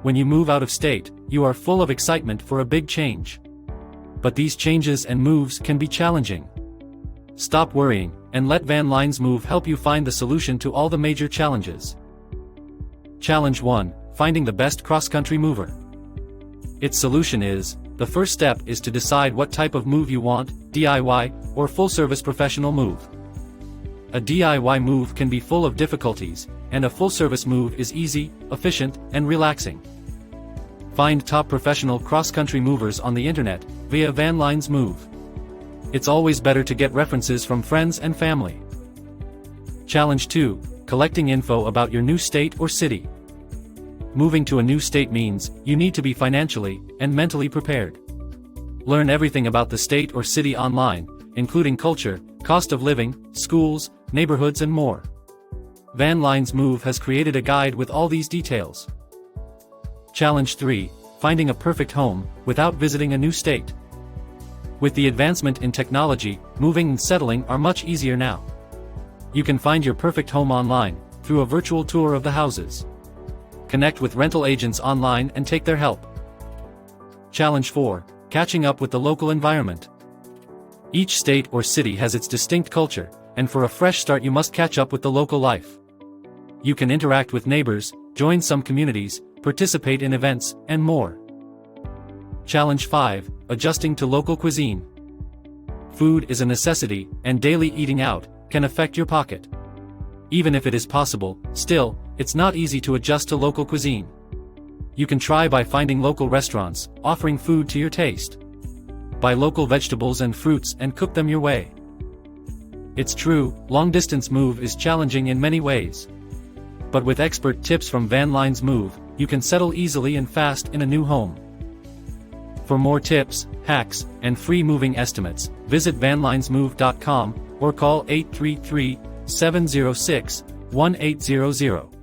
When you move out of state, you are full of excitement for a big change. But these changes and moves can be challenging. Stop worrying, and let Van Lines Move help you find the solution to all the major challenges. Challenge 1. Finding the best cross-country mover. Its solution is, the first step is to decide what type of move you want, DIY, or full-service professional move. A DIY move can be full of difficulties, and a full-service move is easy, efficient, and relaxing. Find top professional cross-country movers on the internet, via Van Lines Move. It's always better to get references from friends and family. Challenge 2. Collecting info about your new state or city. Moving to a new state means, you need to be financially and mentally prepared. Learn everything about the state or city online, including culture, cost of living, schools, neighborhoods and more. Van Lines Move has created a guide with all these details. Challenge 3. Finding a perfect home, without visiting a new state. With the advancement in technology, moving and settling are much easier now. You can find your perfect home online, through a virtual tour of the houses. Connect with rental agents online and take their help. Challenge 4. Catching up with the local environment. Each state or city has its distinct culture, and for a fresh start you must catch up with the local life. You can interact with neighbors, join some communities, participate in events, and more. Challenge 5. Adjusting to local cuisine. Food is a necessity, and daily eating out can affect your pocket. Even if it is possible, still, it's not easy to adjust to local cuisine. You can try by finding local restaurants, offering food to your taste. Buy local vegetables and fruits and cook them your way. It's true, long-distance move is challenging in many ways. But with expert tips from Van Lines Move, you can settle easily and fast in a new home. For more tips, hacks, and free moving estimates, visit vanlinesmove.com or call 833-706-1800.